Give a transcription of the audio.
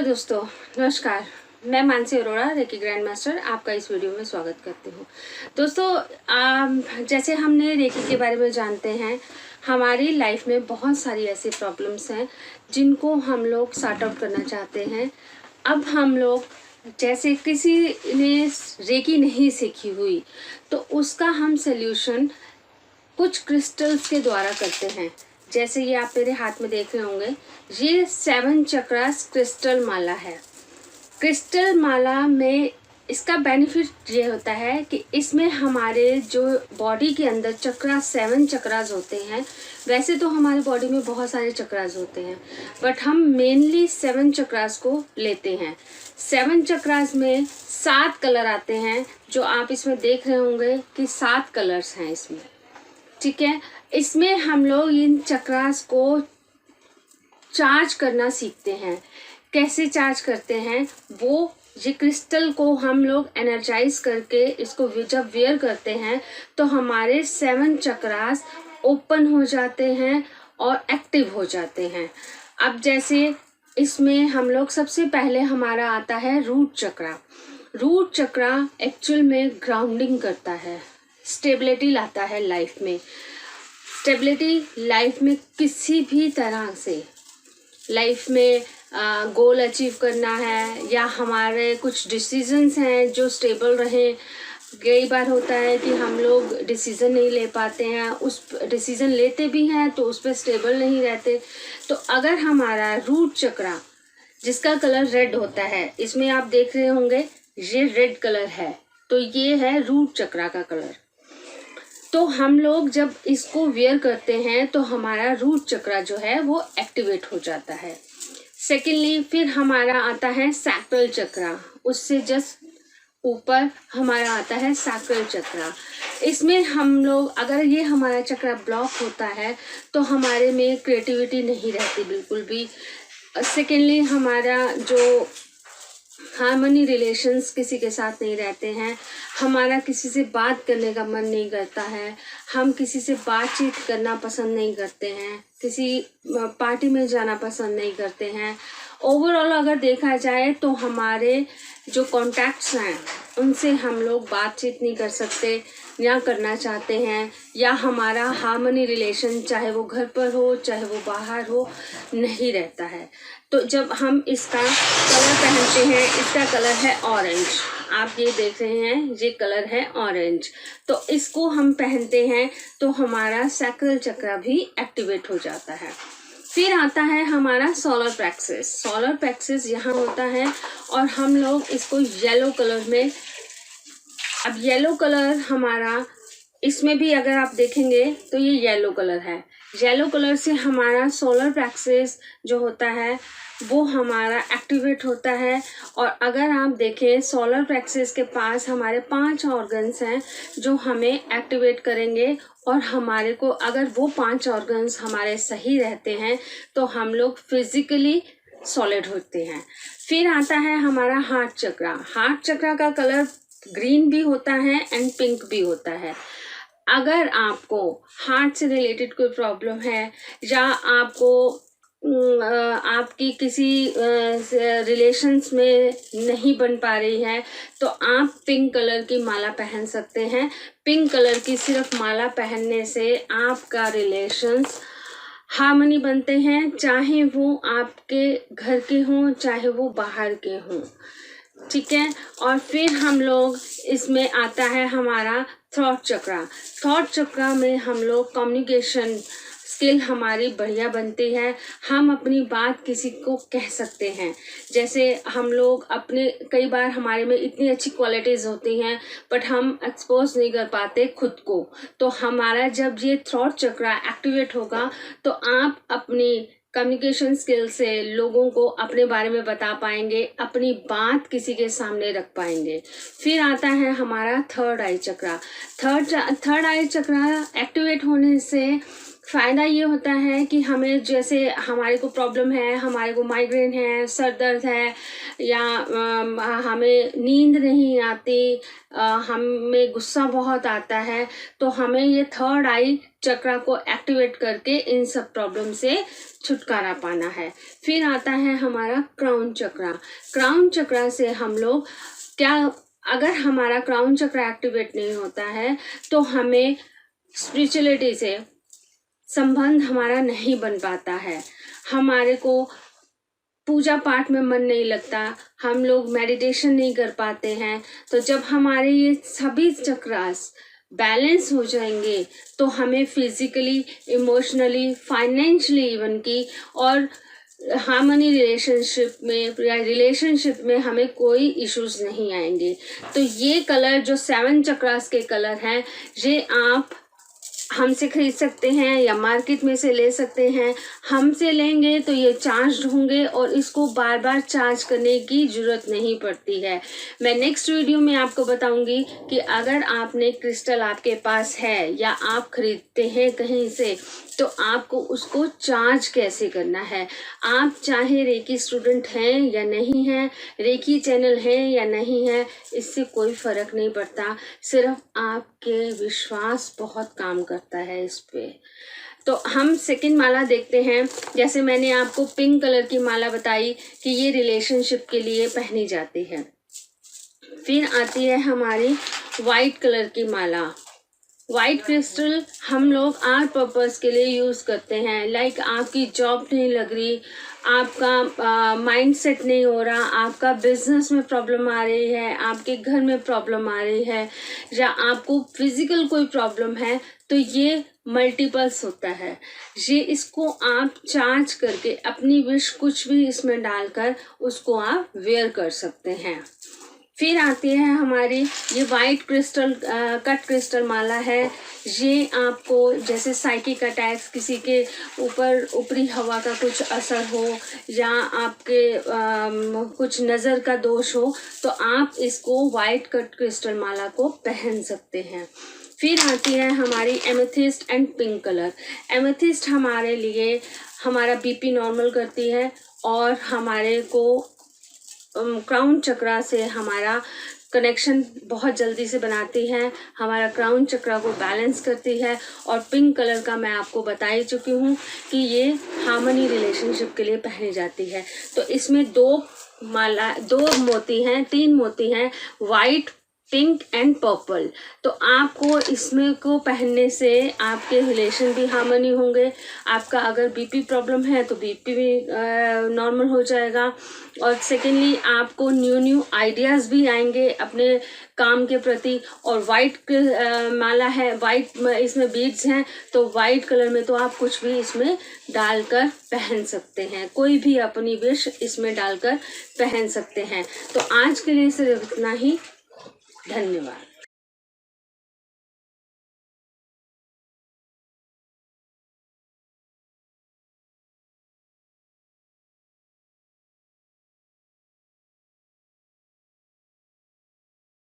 Hello दोस्तों, नमस्कार। मैं Mansi Arora, reiki grand master, आपका इस वीडियो में स्वागत करती हूँ। दोस्तों, जैसे हमने रेकी के बारे में जानते हैं, हमारी लाइफ में बहुत सारी ऐसी प्रॉब्लम्स हैं जिनको हम लोग सॉर्ट आउट करना चाहते हैं। अब हम लोग जैसे किसी ने रेकी नहीं सीखी हुई तो उसका हम सल्यूशन कुछ क्रिस्टल्स के द्वारा करते हैं। जैसे ये आप मेरे हाथ में देख रहे होंगे, ये 7 चक्रास क्रिस्टल माला है। क्रिस्टल माला में इसका बेनिफिट ये होता है कि इसमें हमारे जो बॉडी के अंदर चक्रास 7 चक्रास होते हैं। वैसे तो हमारे बॉडी में बहुत सारे चक्रास होते हैं, बट हम मेनली 7 चक्रास को लेते हैं। 7 चक्रास में 7 कलर आते हैं, जो आप इसमें देख रहे होंगे कि 7 कलर्स हैं इसमें। ठीक है, इसमें हम लोग इन चक्रास को चार्ज करना सीखते हैं। कैसे चार्ज करते हैं वो, ये क्रिस्टल को हम लोग एनर्जाइज करके इसको जब वेयर करते हैं तो हमारे 7 चक्रास ओपन हो जाते हैं और एक्टिव हो जाते हैं। अब जैसे इसमें हम लोग सबसे पहले हमारा आता है रूट चक्रा। रूट चक्रा एक्चुअल में ग्राउंडिंग करता है, स्टेबिलिटी लाता है लाइफ में। स्टेबिलिटी लाइफ में किसी भी तरह से लाइफ में गोल अचीव करना है या हमारे कुछ डिसीजंस हैं जो स्टेबल रहें। कई बार होता है कि हम लोग डिसीज़न नहीं ले पाते हैं, उस डिसीज़न लेते भी हैं तो उस पर स्टेबल नहीं रहते। तो अगर हमारा रूट चक्रा, जिसका कलर रेड होता है, इसमें आप देख रहे होंगे ये रेड कलर है, तो ये है रूट चक्रा का कलर। तो हम लोग जब इसको वेयर करते हैं तो हमारा रूट चक्रा जो है वो एक्टिवेट हो जाता है। सेकेंडली फिर हमारा आता है सैक्रल चक्रा, उससे जस्ट ऊपर हमारा आता है सैक्रल चक्रा। इसमें हम लोग, अगर ये हमारा चक्रा ब्लॉक होता है तो हमारे में क्रिएटिविटी नहीं रहती बिल्कुल भी। सेकेंडली हमारा जो हार्मनी रिलेशंस किसी के साथ नहीं रहते हैं, हमारा किसी से बात करने का मन नहीं करता है, हम किसी से बातचीत करना पसंद नहीं करते हैं, किसी पार्टी में जाना पसंद नहीं करते हैं। ओवरऑल अगर देखा जाए तो हमारे जो कॉन्टैक्ट्स हैं उनसे हम लोग बातचीत नहीं कर सकते या करना चाहते हैं, या हमारा हार्मनी रिलेशन चाहे वो घर पर हो चाहे वो बाहर हो नहीं रहता है। तो जब हम इसका कलर पहनते हैं, इसका कलर है ऑरेंज, आप ये देख रहे हैं ये कलर है ऑरेंज, तो इसको हम पहनते हैं तो हमारा सैक्रल चक्रा भी एक्टिवेट हो जाता है। फिर आता है हमारा सोलर प्लेक्सस। सोलर प्लेक्सस यहाँ होता है और हम लोग इसको येलो कलर में, अब येलो कलर हमारा, इसमें भी अगर आप देखेंगे तो ये येलो कलर है। येलो कलर से हमारा सोलर प्लेक्सस जो होता है वो हमारा एक्टिवेट होता है। और अगर आप देखें सोलर प्लेक्सस के पास हमारे 5 ऑर्गन्स हैं जो हमें एक्टिवेट करेंगे, और हमारे को अगर वो 5 ऑर्गन्स हमारे सही रहते हैं तो हम लोग फिजिकली सॉलिड होते हैं। फिर आता है हमारा हार्ट चक्रा। हार्ट चक्रा का कलर ग्रीन भी होता है एंड पिंक भी होता है। अगर आपको हार्ट से रिलेटेड कोई प्रॉब्लम है या आपको आपकी किसी रिलेशंस में नहीं बन पा रही है तो आप पिंक कलर की माला पहन सकते हैं। पिंक कलर की सिर्फ माला पहनने से आपका रिलेशंस हार्मनी बनते हैं, चाहे वो आपके घर के हों चाहे वो बाहर के हों। ठीक है, और फिर हम लोग इसमें आता है हमारा थॉट चक्रा। थॉट चक्रा में हम लोग कम्युनिकेशन स्किल हमारी बढ़िया बनती है, हम अपनी बात किसी को कह सकते हैं। जैसे हम लोग अपने, कई बार हमारे में इतनी अच्छी क्वालिटीज़ होती हैं बट हम एक्सपोज नहीं कर पाते खुद को। तो हमारा जब ये थॉट चक्रा एक्टिवेट होगा तो आप अपनी कम्युनिकेशन स्किल से लोगों को अपने बारे में बता पाएंगे, अपनी बात किसी के सामने रख पाएंगे। फिर आता है हमारा थर्ड आई चक्रा। थर्ड आई चक्रा एक्टिवेट होने से फ़ायदा ये होता है कि हमें जैसे हमारे को प्रॉब्लम है, हमारे को माइग्रेन है, सर दर्द है, या हमें नींद नहीं आती, हमें गुस्सा बहुत आता है, तो हमें ये थर्ड आई चक्रा को एक्टिवेट करके इन सब प्रॉब्लम से छुटकारा पाना है। फिर आता है हमारा क्राउन चक्रा। क्राउन चक्रा से हम लोग क्या, अगर हमारा क्राउन चक्रा एक्टिवेट नहीं होता है तो हमें स्पिरिचुअलिटी से संबंध हमारा नहीं बन पाता है, हमारे को पूजा पाठ में मन नहीं लगता, हम लोग मेडिटेशन नहीं कर पाते हैं। तो जब हमारे ये सभी चक्रास बैलेंस हो जाएंगे तो हमें फिजिकली, इमोशनली, फाइनेंशियली इवन की और हार्मनी रिलेशनशिप में हमें कोई इश्यूज नहीं आएंगे। तो ये कलर जो 7 चक्रास के कलर हैं, ये आप हमसे खरीद सकते हैं या मार्केट में से ले सकते हैं। हमसे लेंगे तो ये चार्ज होंगे और इसको बार बार चार्ज करने की ज़रूरत नहीं पड़ती है। मैं नेक्स्ट वीडियो में आपको बताऊंगी कि अगर आपने क्रिस्टल आपके पास है या आप खरीदते हैं कहीं से, तो आपको उसको चार्ज कैसे करना है। आप चाहे रेकी स्टूडेंट हैं या नहीं हैं, रेकी चैनल है या नहीं है, इससे कोई फ़र्क नहीं पड़ता, सिर्फ आपके विश्वास बहुत काम करता है इस पे। तो हम सेकंड माला देखते हैं। जैसे मैंने आपको पिंक कलर की माला बताई कि ये रिलेशनशिप के लिए पहनी जाती है। फिर आती है हमारी वाइट कलर की माला। वाइट क्रिस्टल हम लोग आर्ट पर्पस के लिए यूज़ करते हैं। लाइक आपकी जॉब नहीं लग रही, आपका माइंड सेट नहीं हो रहा, आपका बिजनेस में प्रॉब्लम आ रही है, आपके घर में प्रॉब्लम आ रही है, या आपको फिजिकल कोई प्रॉब्लम है, तो ये मल्टीपल्स होता है। ये इसको आप चार्ज करके अपनी विश कुछ भी इसमें डालकर उसको आप वेयर कर सकते हैं। फिर आती है हमारी ये वाइट क्रिस्टल कट क्रिस्टल माला है। ये आपको जैसे साइकिक अटैक्स, किसी के ऊपर ऊपरी हवा का कुछ असर हो, या आपके कुछ नज़र का दोष हो, तो आप इसको वाइट कट क्रिस्टल माला को पहन सकते हैं। फिर आती है हमारी amethyst and pink colour. Amethyst हमारे लिए हमारा बीपी नॉर्मल करती है और हमारे को क्राउन चक्रा से हमारा कनेक्शन बहुत जल्दी से बनाती है, हमारा क्राउन चक्रा को बैलेंस करती है। और पिंक कलर का मैं आपको बता ही चुकी हूँ कि ये हार्मनी रिलेशनशिप के लिए पहनी जाती है। तो इसमें 2 मोती हैं, 3 मोती हैं, वाइट, पिंक एंड पर्पल। तो आपको इसमें को पहनने से आपके रिलेशन भी हार्मनी होंगे। आपका अगर बीपी प्रॉब्लम है तो बीपी भी नॉर्मल हो जाएगा। और सेकेंडली आपको न्यू आइडियाज़ भी आएंगे अपने काम के प्रति। और वाइट माला है, वाइट इसमें बीड्स हैं, तो वाइट कलर में तो आप कुछ भी इसमें डालकर पहन सकते हैं, कोई भी अपनी विश इसमें डालकर पहन सकते हैं। तो आज के लिए सिर्फ इतना ही। धन्यवाद।